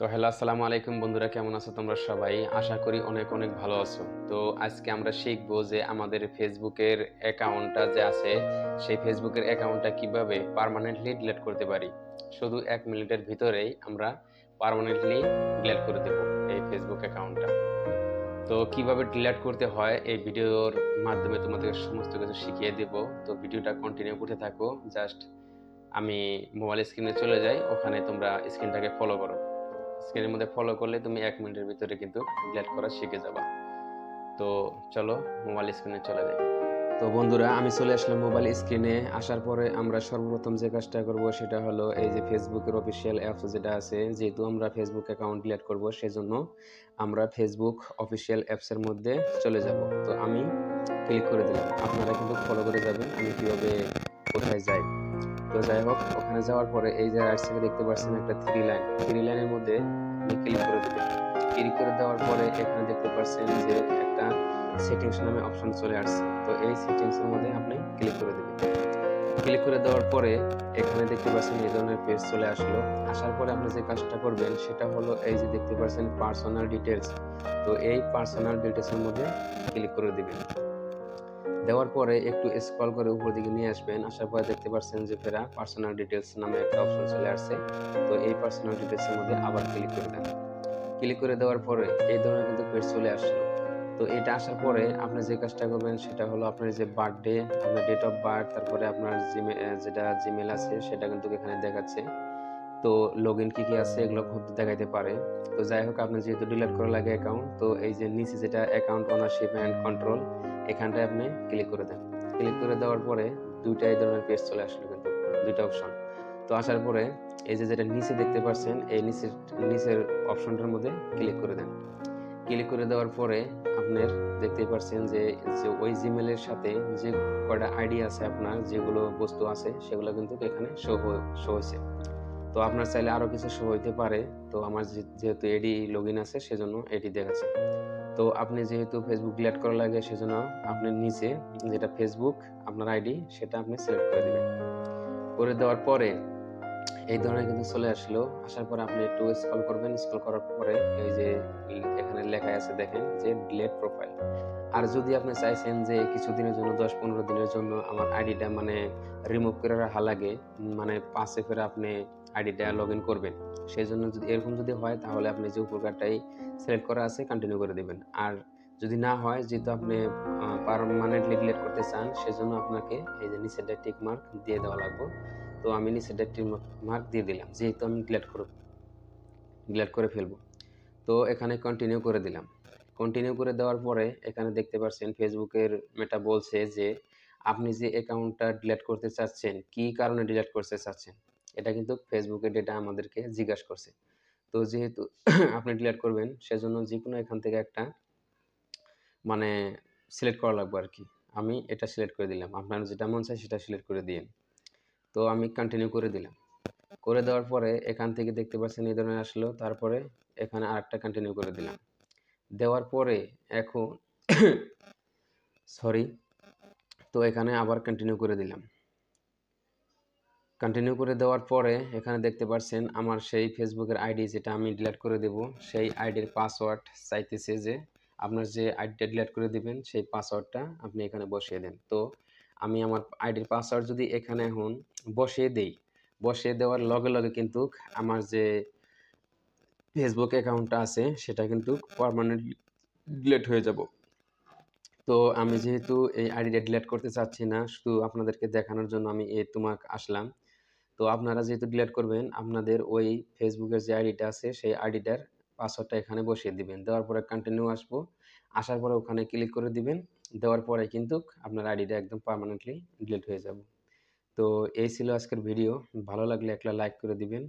তো হ্যালো, আসসালামু আলাইকুম বন্ধুরা, কেমন আছো তোমরা সবাই? আশা করি অনেক অনেক ভালো আছো। তো আজকে আমরা শিখবো যে আমাদের ফেসবুকের অ্যাকাউন্টটা যে আছে, সেই ফেসবুকের অ্যাকাউন্টটা কিভাবে পার্মানেন্টলি ডিলিট করতে পারি। শুধু 1 মিনিটের ভিতরেই আমরা পার্মানেন্টলি ডিলিট করে দেব এই ফেসবুক অ্যাকাউন্টটা। তো কিভাবে ডিলিট করতে হয় এই ভিডিওর মাধ্যমে তোমাদের সমস্ত কিছু শিখিয়ে দেব। তো ভিডিওটা কন্টিনিউ করতে থাকো। জাস্ট আমি মোবাইল স্ক্রিনে চলে যাই, ওখানে তোমরা স্ক্রিনটাকে ফলো করো। স্ক্রিনের মধ্যে ফলো করলে তুমি 1 মিনিটের ভিতরে কিন্তু ডিলিট করা শিখে যাবা। তো চলো মোবাইল স্ক্রিনে চলে যাই। তো বন্ধুরা, আমি চলে আসলাম মোবাইল স্ক্রিনে। আসার পরে আমরা সর্বপ্রথম যে কাজটা করব সেটা হলো এই যে ফেসবুকের অফিসিয়াল অ্যাপস যেটা আছে, যেহেতু আমরা ফেসবুক অ্যাকাউন্ট ডিলিট করব সেজন্য আমরা ফেসবুক অফিসিয়াল অ্যাপসের মধ্যে চলে যাব। তো আমি ক্লিক করে দিলাম, আপনারা কিন্তু ফলো করে যাবেন আমি কিভাবে কোথায় যাই। তো যাই হোক, ওখানে যাওয়ার পরে এই যে রাইট সাইডে দেখতে পাচ্ছেন একটা থ্রি লাইনের মধ্যে আপনি ক্লিক করে দেবেন। ক্লিক করে দেওয়ার পরে এখানে দেখতে পাচ্ছেন যে একটা সেটিংস নামে অপশন চলে আসছে। তো এই সেটিংস এর মধ্যে আপনি ক্লিক করে দেবেন। ক্লিক করে দেওয়ার পরে এখানে দেখতে পাচ্ছেন এই ধরনের পেজ চলে আসলো। আসার পরে আপনি যে কাজটা করবেন সেটা হলো এই যে দেখতে পাচ্ছেন পার্সোনাল ডিটেইলস। তো এই পার্সোনাল ডিটেইলস এর মধ্যে ক্লিক করে দিবেন। দেওয়ার পরে একটু স্ক্রল করে উপর দিকে নিয়ে আসবেন। আসার পরে দেখতে পাচ্ছেন যে ফেরা পার্সোনাল ডিটেইলস নামে একটা অপশন চলে আসছে। তো এই পার্সোনাল ডিটেইলস এর মধ্যে আবার ক্লিক করে দেন। ক্লিক করে দেওয়ার পরে এই ধরনের কিন্তু পেজ চলে আসলো। তো এটা আসার পরে আপনি যে কাজটা করবেন সেটা হলো আপনার যে বার্থডে, আপনার ডেট অফ বার্থ, তারপরে আপনার যেটা জিমেল আছে সেটা কিন্তু এখানে দেখাচ্ছে। তো লগইন কি আছে এগুলো খুব দেখাইতে পারে। তো যাই হোক, আপনি যেহেতু ডিলিট করা লাগে অ্যাকাউন্ট, তো এই যে নিচে যেটা অ্যাকাউন্ট ওনারশিপ অ্যান্ড কন্ট্রোল, এখানটায় আপনি ক্লিক করে দেন। ক্লিক করে দেওয়ার পরে দুইটা এই ধরনের পেজ চলে আসলো, কিন্তু দুইটা অপশন। তো আসার পরে এই যে যেটা নিচে দেখতে পাচ্ছেন এই নিচের অপশনটার মধ্যে ক্লিক করে দেন। ক্লিক করে দেওয়ার পরে আপনার দেখতেই পাচ্ছেন যে যে ওই জিমেলের সাথে যে কয়টা আইডি আছে, আপনার যেগুলো বস্তু আছে সেগুলো কিন্তু এখানে শো হয়েছে। তো আপনার চাইলে আরো কিছু শো হইতে পারে। তো আমার যেহেতু এডি লগইন আছে সেজন্য এটি দেখাচ্ছে। তো আপনি যেহেতু ফেসবুক ডিলিট করা লাগে সেজন্য আপনি নিচে যেটা ফেসবুক আপনার আইডি সেটা আপনি সিলেক্ট করে দিবেন। করে দেওয়ার পরে এই ধরনের কিন্তু চলে আসলো। আসার পরে আপনি একটু স্ক্রল করবেন। স্ক্রল করার পরে এই যে এখানে লেখা আছে দেখেন যে ডিলিট প্রোফাইল। আর যদি আপনি চাইছেন যে কিছুদিনের জন্য 10-15 দিনের জন্য আমার আইডিটা মানে রিমুভ করে রাখা লাগে, মানে পাশে ফেরে আপনি আইডিটা লগইন করবেন, সেই জন্য যদি এরকম যদি হয় তাহলে আপনি যে উপকারটাই সিলেক্ট করা আছে কন্টিনিউ করে দিবেন। আর যদি না হয়, যেহেতু আপনি পার্মানেন্টলি ডিলিট করতে চান সেজন্য আপনাকে এই যে নিচেরটা টিক মার্ক দিয়ে দেওয়া লাগবে। তো আমি নিচেরটা টিক মার্ক দিয়ে দিলাম, যেহেতু আমি ডিলিট করে ফেলবো। তো এখানে কন্টিনিউ করে দিলাম। কন্টিনিউ করে দেওয়ার পরে এখানে দেখতে পাচ্ছেন ফেসবুকের মেটা বলছে যে আপনি যে অ্যাকাউন্টটা ডিলিট করতে চাচ্ছেন, কি কারণে ডিলিট করতে চাচ্ছেন, এটা কিন্তু ফেসবুকের ডেটা আমাদেরকে জিজ্ঞাসা করছে। তো যেহেতু আপনি ডিলিট করবেন সেজন্য যেকোনো এখান থেকে একটা মানে সিলেক্ট করা লাগবে আর কি। আমি এটা সিলেক্ট করে দিলাম, আপনার যেটা মন চায় সেটা সিলেক্ট করে দিন। তো আমি কন্টিনিউ করে দিলাম। করে দেওয়ার পরে এখান থেকে দেখতে পাচ্ছেন এই ধরনের আসলো। তারপরে এখানে আরেকটা কন্টিনিউ করে দিলাম। দেওয়ার পরে এখন সরি, তো এখানে আবার কন্টিনিউ করে দিলাম। কন্টিনিউ করে দেওয়ার পরে এখানে দেখতে পাচ্ছেন আমার সেই ফেসবুকের আইডি যেটা আমি ডিলিট করে দেব, সেই আইডির পাসওয়ার্ড চাইতেছে যে আপনার যে আইডিটা ডিলিট করে দিবেন সেই পাসওয়ার্ডটা আপনি এখানে বসিয়ে দেন। তো আমি আমার আইডির পাসওয়ার্ড যদি এখানে এখন বসিয়ে দেই, বসিয়ে দেওয়ার লগে লগে কিন্তু আমার যে ফেসবুক অ্যাকাউন্টটা আছে সেটা কিন্তু পার্মানেন্টলি ডিলিট হয়ে যাব। তো আমি যেহেতু এই আইডিটা ডিলিট করতে চাচ্ছি না, শুধু আপনাদেরকে দেখানোর জন্য আমি এই তোমাকে আসলাম। তো আপনারা যেহেতু ডিলিট করবেন, আপনাদের ওই ফেসবুকের যে আইডিটা আছে সেই আইডিটার পাসওয়ার্ডটা এখানে বসিয়ে দিবেন। দেওয়ার পরে কন্টিনিউ আসবো। আসার পরে ওখানে ক্লিক করে দিবেন। দেওয়ার পরে কিন্তু আপনার আইডিটা একদম পার্মানেন্টলি ডিলিট হয়ে যাবে। তো এই ছিল আজকের ভিডিও। ভালো লাগলে একটা লাইক করে দিবেন।